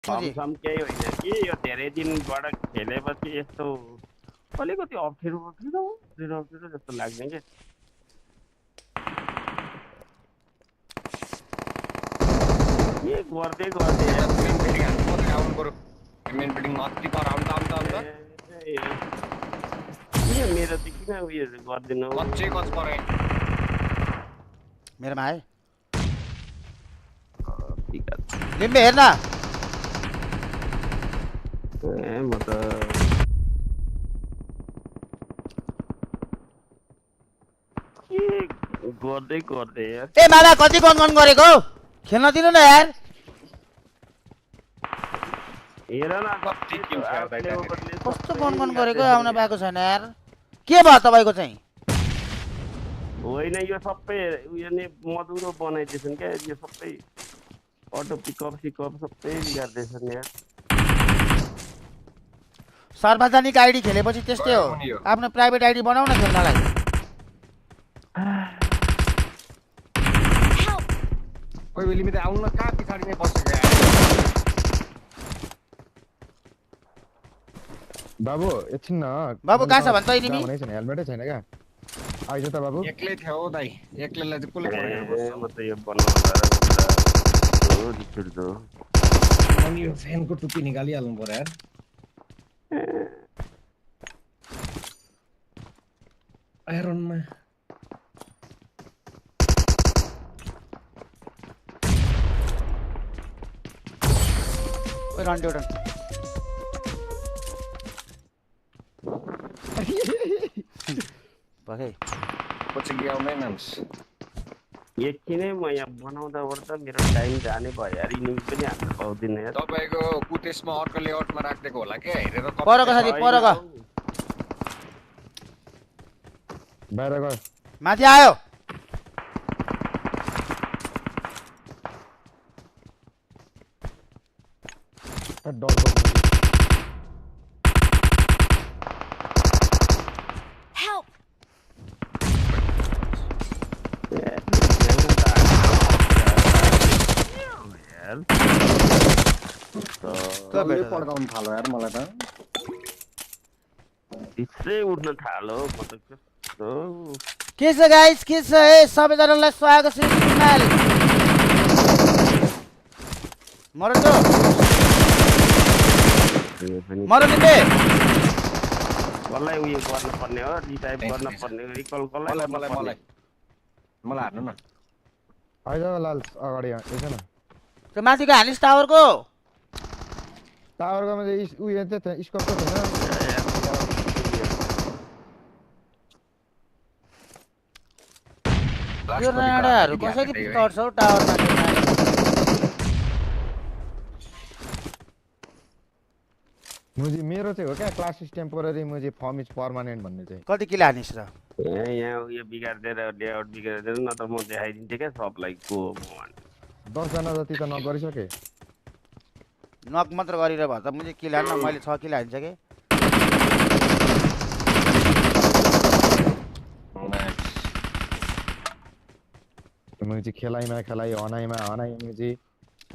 कमसम केही होइन कि यो धेरै दिनबाट खेलेपछि यस्तो अलिकति अप्ठ्यारो जस्तो लाग्ने क्या के गर्दै मेरो त किन उयो गर्दैन मेरोमा आयो लिम्बे हेर्न म त गर्दै यार ए माला कति गन गरेको खेल्न दिनु न यार हेर न कस्तो गन गरेको आउन पाएको छैन यार के भयो तपाईको चाहिँ होइन यो सबै उयो नि मधुरो बनाइदिएछन् क्या यो सबै अटो पिकअप सिकअप सबै बिगार्दैछन् यार सार्वजनिक आइडी खेलेपछि त्यस्तै हो आफ्नो प्राइभेट आइडी बनाऊ न खेल्नलाई कोही बेला मित्र आउन कहाँ पछाडि नै बसेको यार बाबु एकछिन न बाबु कहाँ छ भन्छ इनिमी हेलमेटै छैन क्या आइज त बाबु एक्लै थियो हौ दाइ एक्लैलाई चाहिँ कसले परेर बस्छ म त यो बनाउँदा रिसुर्दो अनि यो फ्यानको टुप्पी निकालिहाल्नु पर्यो यार आइरनमा रन ड्युटन भए पछि आउँदै नाम्स एकछिनै म यहाँ बनाउँदा ओर्दा मेरो टाइम जाने भयो यार इनिमी पनि हान्न पाउँदिनँ यार तपाईको कुतेसमा अर्को लेआउटमा राखिदिएको होला के हेरेर परको साथी परको बाहिर गयो माथि आयो पड्काउनु थालो यार मलाई त रिसै उठ्न थालो म त कस्तो के छ गाइस के छ ए सबैजनालाई स्वागत छ हिमाल मरन्जो मरन्जो कसलाई उयो गर्नुपर्ने हो रिटाइप गर्नुपर्ने रिकल कसलाई मलाई हार्नु न आइज लाल अगाडि एकछिन त्यो माथिको हानिस टावरको टावरको मान्छे उयो चाहिँ स्कोप त छैन यो राडाहरु कसरी चढ्छ हौ टावरमा मुजी मेरो चाहिँ हो क्या क्लास इज टेम्पोररी मुजी फर्म इज पर्मानेन्ट भन्ने चाहिँ कति किलो हानिस र यहाँ उयो बिगार्दै लेआउट बिगार्दै नत्र म देखाइदिन्थेँ क्या सबलाई को 10 जना जति त नक गरिसके नक मात्र गरेर भए त मुझे किल हान्न मैले 6 किल हानिसके मुजी खेलाइमा खेलाइ हनाइमा हनाइ मुजी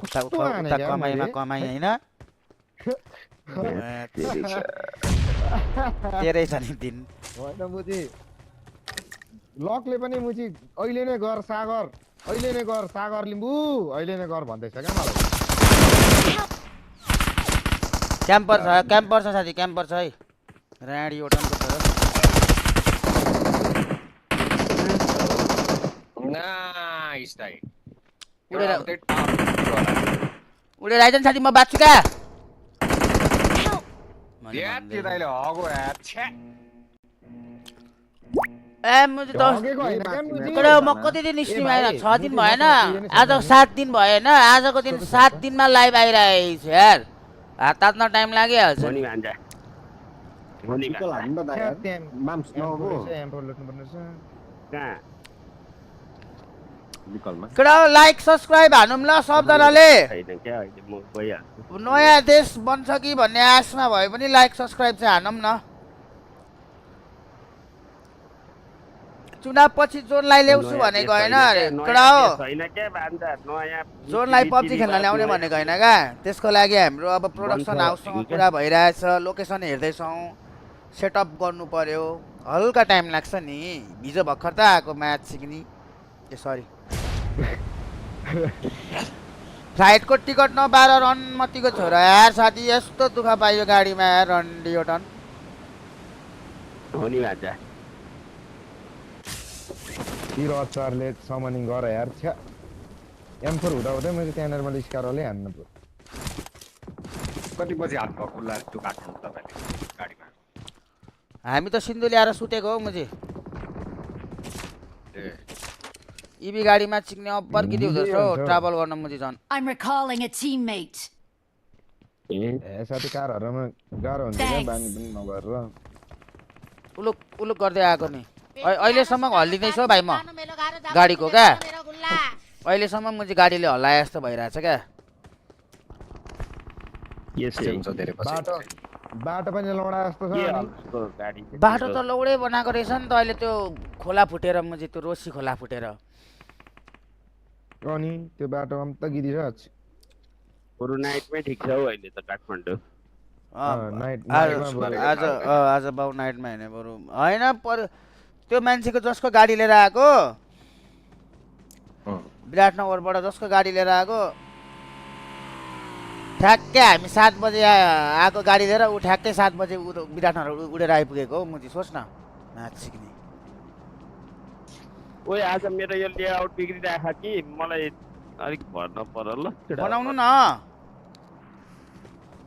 कमाइमा कमाइ हैन तेरै छ नि दिन होइन मुजी लकले पनि मुजी अहिले नै गर सागर अहिले नै गर सागर लिम्बू अहिले नै गर भन्दैछ क्या मलाई क्याम्पर छ साथी क्याम्पर छ है राडी ओटनको छ नाइस दाइ उडेर आइज साथी म बाँच्छु क्या दाइले हगो यार ए मुझे त म कति दिन स्ट्रिम आएन 6 दिन भएन आज 7 दिन भएन आजको दिन 7 दिनमा लाइभ आइरहेको छु यार हात तात्न टाइम लागिहाल्छ नि भान्जा होली कहाँ लाइक सब्स्क्राइब हानौँ ल सबजनाले नयाँ देश बन्छ कि भन्ने आशमा भए पनि लाइक सब्स्क्राइब चाहिँ हानौँ न चुनावपछि जोनलाई ल्याउँछु भनेको होइन अरे कडा हो छैन के भान्जा नयाँ जोनलाई पब्जी खेल्न ल्याउने भनेको होइन क्या त्यसको लागि हाम्रो अब प्रोडक्सन हाउससँग कुरा भइरहेछ लोकेसन हेर्दैछौँ सेटअप गर्नु पर्यो हल्का टाइम लाग्छ नि हिजो भर्खर त आएको म्याच सिक्ने ए सरी फ्लाइटको टिकट नपाएर रनमतीको छोरा यार साथी यस्तो दुःख पाइयो गाडीमा यार रन्डियोटन हो नि भान्जा तिर अचारले समनिङ गर यार छ्या M4 हुँदा हुँदै मैले त्यहाँनिर मैले स्कारले हान्न पर्यो कति बजी हात भएको खुल्ला त्यो काट्नु तपाईँले गाडीमा हामी त सिन्धु ल्याएर सुतेको हौ मुझे इबी गाडीमा चिक्ने अब्बर गिरी हुँदो रहेछ हौ ट्राभल गर्न मुझे झन् I'm recalling a teammate. ए साथी कारहरुमा गाह्रो हुन्छ क्या बानी पनि नगरेर उलुक उलुक गर्दै आएको नि अहिलेसम्म हल्लिँदैछ हौ भाइ म गाडीको क्या अहिलेसम्म मुझे गाडीले हल्लाए जस्तो भइरहेछ क्या बाटो बाटो पनि लौडा जस्तो छ बाटो त लौडै बनाएको रहेछ नि त अहिले त्यो खोला फुटेर मुझे त्यो रोसी खोला फुटेर अनि त्यो बाटो त गिरिरहेछ बरु नाइटमै ठिक छ हौ अहिले त काठमाडौँ आज बाउ नाइटमा हिँड्ने बरु होइन त्यो मान्छेको जसको गाडी लिएर आएको विराटनगरबाट जसको गाडी लिएर आएको ठ्याक्कै हामी 7 बजे आएको गाडी लिएर ऊ ठ्याक्कै 7 बजे विराटनगर उडेर आइपुगेको हौ मुझे सोच न म्याच सिक्ने ओए आज मेरो यो लेआउट बिग्रिरहेको कि मलाई अलिक भर्न पर्यो ल बनाउनु न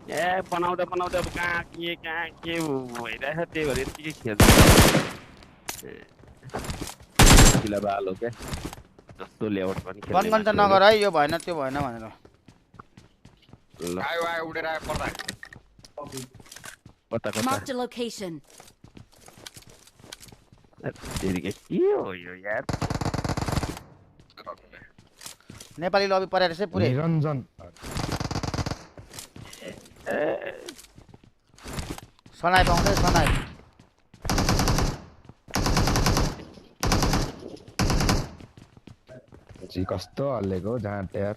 ए बनाउँदा बनाउँदा अब कहाँ के भइरहेछ त्यही भएर यतिकै खेल्छ किला बालो क्या जस्तो लेआउट पनि गनगन त नगर है यो भएन त्यो भएन भनेर ल आयो आयो उडेर आयो पर्दा कता कता Marked a location. के हो यो यार नेपाली लबी परेर चाहिँ पुरै निरञ्जन सनाइ पाउँदै सनाइ जी कस्तो हल्लेको जाँट यार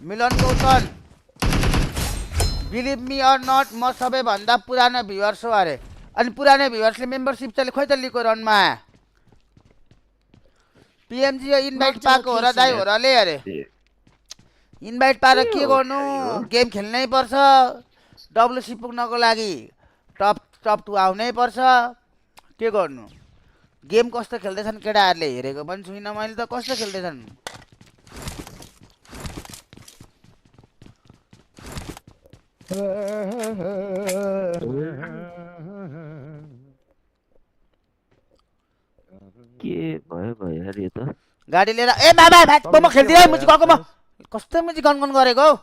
Milan Gautam believe me or not म सबैभन्दा पुरानो भ्युअर्स हो अरे अनि पुरानो भ्युअर्सले मेम्बरसिप चाहिँ खोइ त लिएको रनमा पिएमजी इन्भाइट पाएको हो र दाइ हो रले अरे इन्भाइट पाएर के गर्नु गेम खेल्नै पर्छ डब्लुसी पुग्नको लागि टप 2 आउनै पर्छ के गर्नु गेम कस्तो खेल्दैछन् केटाहरूले हेरेको पनि छुइनँ मैले त कस्तो खेल्दैछन् के भयो यार यो त गाडी लिएर ए बाबा म खेल्दिनँ मुझे गएको म कस्तो मुझे गनगन गरेको हौ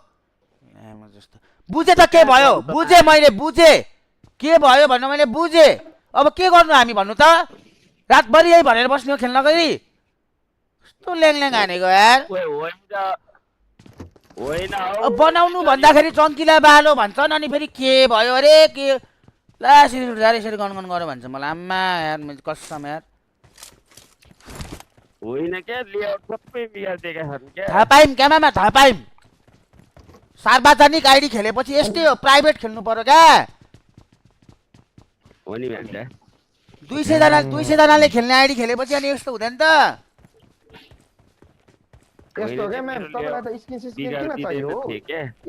म जस्तो बुझे त के भयो बुझे मैले बुझे के भयो भन्नु मैले बुझे अब के गर्नु हामी भन्नु त रातभरि यही भनेर बस्ने हो खेल्न गई कस्तो ल्याङ हानेको यार बनाउनु भन्दाखेरि चङ्किला बालो भन्छन् अनि फेरि के भयो अरे के ला यसरी गनगन गर्यो भन्छ मलाई आम्मा यार मैले कसम यार होइन क्या लेआउट सबै बिगार्दिएका छन् क्या थाहा पाइम क्यामामा थाहा पाइम सार्वजनिक आइडी खेलेपछि यस्तै हो प्राइभेट खेल्नु पर्यो क्या हो नि भन्छ 200 जनाले खेल्ने आइडी खेलेपछि अनि यस्तो हुँदैन त यस्तो के म्याम तपाईलाई त स्किन किन चाहियो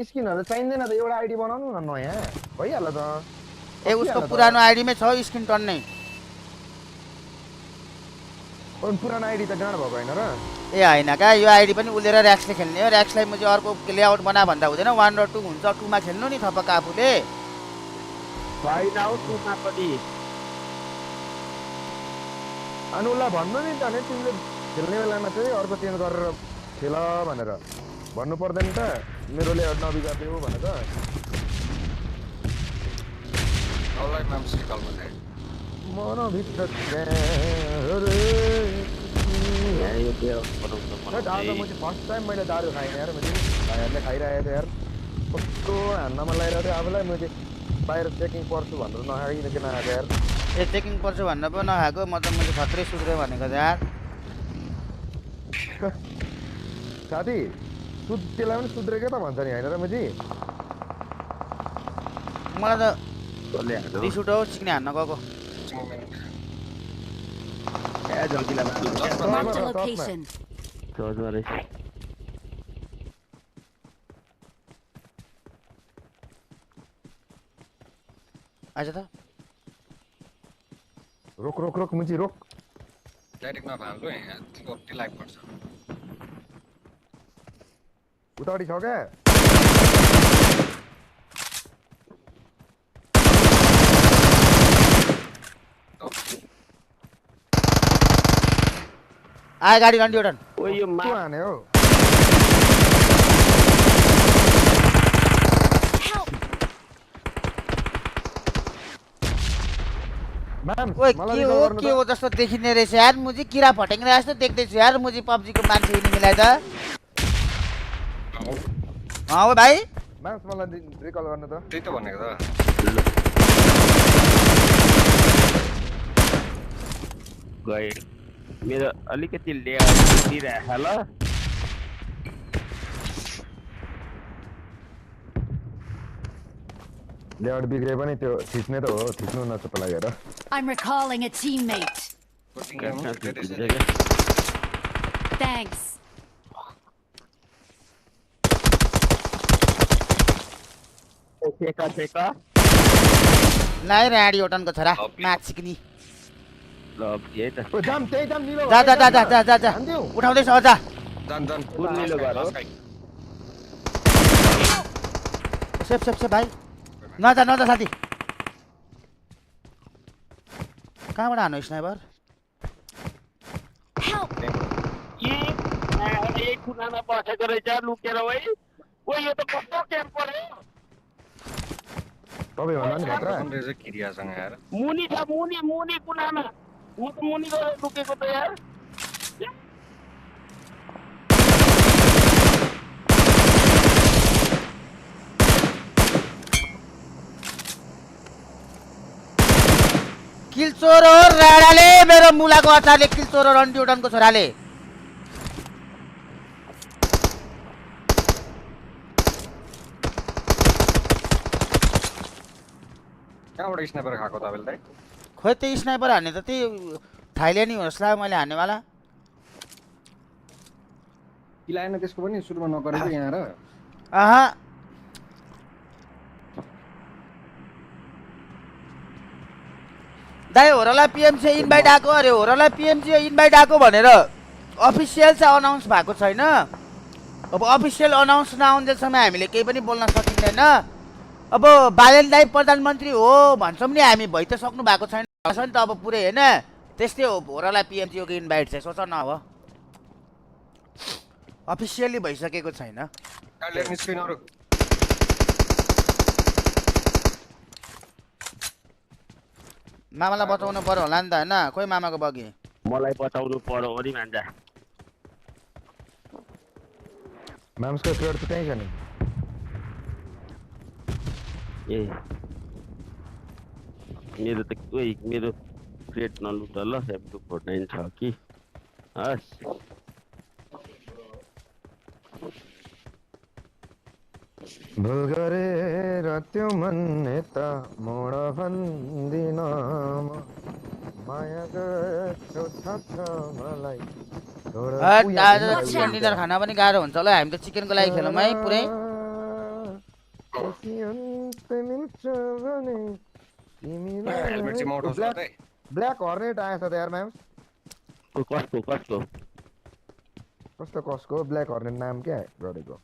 स्किनहरु चाहिँदैन त एउटा आइडी बनाउनु न नयाँ भइहाल्छ त ए उसको पुरानो आइडीमै छ स्किन टन्नै पुरानो आइडी त गाड भएको हैन र ए हैन का यो आइडी पनि उलेर र्याक्सले खेल्ने हो र्याक्सलाई म चाहिँ अर्को लेआउट बना भन्दा हुँदैन 1 र 2 हुन्छ 2 मा खेल्नु नि थपक आफुले फाइन आउट 2 मा पनि अनुला भन्नु नि त नि तिमीले खेल्ने बेलामा चाहिँ अर्को चेन्ज गरेर खेल भनेर भन्नु पर्दैन त मेरो लेआउट नबिगार्दियो भनेर अनलाइन नाम सिकल भन्दै मन भित्र यो लेआउट बनाउनु आज म चाहिँ फर्स्ट टाइम मैले दारू खाएँ यार मैले भाइहरुले खाइरहेको थियो यार कस्तो हान्न मन लागिरहेको थियो आफूलाई म चाहिँ बाहिर चेकिङ पर्छु भनेर नखाइकन किन आएको यार ए चेकिङ पर्छ भन्न पो नखाएको म त मैले खत्रै सुध्रे भनेको त यार साथी त्यसलाई पनि सुध्रेकै त भन्छ नि होइन र मुजी मलाई त कसले हान्यो रिस उठाउ चिक्ने हान्न गएको ए जल्दीला Marked a top, top, location. चौधमा रहेछ आइज त रोक रोक रोक मुजी रोक डाइरेक्ट नभाल्नु यहाँ कति लाइभ पर्छ उतापट्टि छ क्या आयो गाडी रन्डी उठन ओ यो को हाने हो म्याम ओए मलाई के रिकल हो गर्नु के हो जस्तो देखिने रहेछ यार मुजी किरा फटेङ्ग्रा जस्तो देख्दैछु यार मुजी पब्जीको मान्छे यिनीलाई त हो भाइ म्याम मलाई रिकल गर्नु त त्यही त भनेको त गए मेरो अलिकति लेआउट दिइराख ल लेआउट बिग्रे पनि त्यो थिच्ने त हो थिच्नु नचुप लागेर I'm recalling a teammate. Thanks. Fake लाइ राडी ओटनको छोरा म्याच सिक्नी ल यही त ओ जाम त्यही जाम निलो जा जा जा जा जा जा जा हान्दिउ उठाउँदैछ अझ जान जान कुन निलो घर हो? सेप सेप सेप भाइ नजा नजा साथी कहाँबाट हानु स्नाइपर Help! यही कुनामा बसेको रहेछ लुकेर वै ओ यो त कस्तो क्याम्प पर्यो तपाईँ भन्दा नि खतरा रहेछ किरियासँग यार मुनि छ मुनि मुनि कुनामा म त मुनि गएर लुकेको त यार किलचोर हो राडाले मेरो मुलाको अचारले किलचोर हो रन्डी उडनको छोराले कहाँबाट स्नाइपर खाएको तपाईँले त खोइ त्यही स्नाइपर हान्ने त त्यही थाइल्यान्ड नि होस् ला मैले हान्नेवाला किलाएन त्यसको पनि सुरुमा नगरेको यहाँ र आहा दाइ होरलाई पिएमसी इन्भाइट आएको अरे होरलाई पिएमसी इन्भाइट आएको भनेर अफिसियल चाहिँ अनाउन्स भएको छैन अब अफिसियल अनाउन्स नआउन्जेलसम्म हामीले केही पनि बोल्न सकिँदैन अब बालेन दाइ प्रधानमन्त्री हो भन्छौँ नि हामी भइ त सक्नु भएको छैन भन्छ नि त अब पुरै होइन त्यस्तै हो होरलाई पिएमसीको इन्भाइट चाहिँ सोच न अब अफिसियली भइसकेको छैन मामालाई बचाउनु पर्यो होला नि त होइन खोइ मामाको बगी मलाई बचाउनु पर्यो हो नि मान्छे म्याम्सको प्लेयर त त्यहीँ छ नि ए मेरो त कोही मेरो प्लेट नलुट ल M249 छ कि हस् भुल गरेर त्यो भन्ने त मोड भन्दिन माया गर्छौ छ मलाई आज चिकन डिनर खाना पनि गाह्रो हुन्छ ल हामी त चिकनको लागि खेलौँ है पुरै ब्ल्याक हर्नेट आएछ त यार म्याम कस्तो कस्तो कस्तो कसको ब्ल्याक हर्नेट नाम क्या गरेको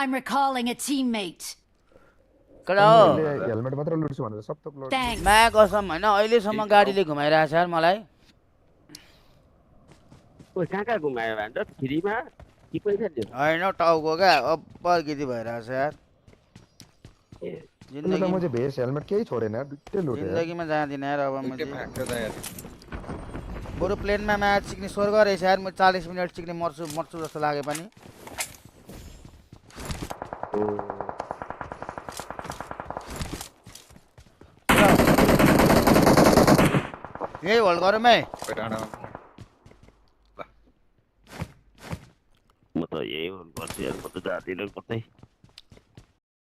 I'm recalling a teammate. Helmet मात्र लुट्छु भनेर सब थोक लुट Thanks. माया कसम होइन अहिलेसम्म गाडीले घुमाइरहेको छ यार मलाई ओ कहाँ घुमायो भन्छ फ्रीमा कि पैसा दियो होइन टाउको क्या अब्बर गिरी भइरहेको छ यार म चाहिँ भेस्ट हेलमेट केही छोडेन यार दुइटै लुटे जिन्दगीमा जाँदिनँ यार अब मैले बरु प्लेनमा म्याच सिक्ने स्वर्ग रहेछ यार म 40 मिनट सिक्ने मर्छु जस्तो लागे पनि यही होल्ड गरौँ है कोही डाँडा म त यही गर्छु यार म त जाँदिनँ कतै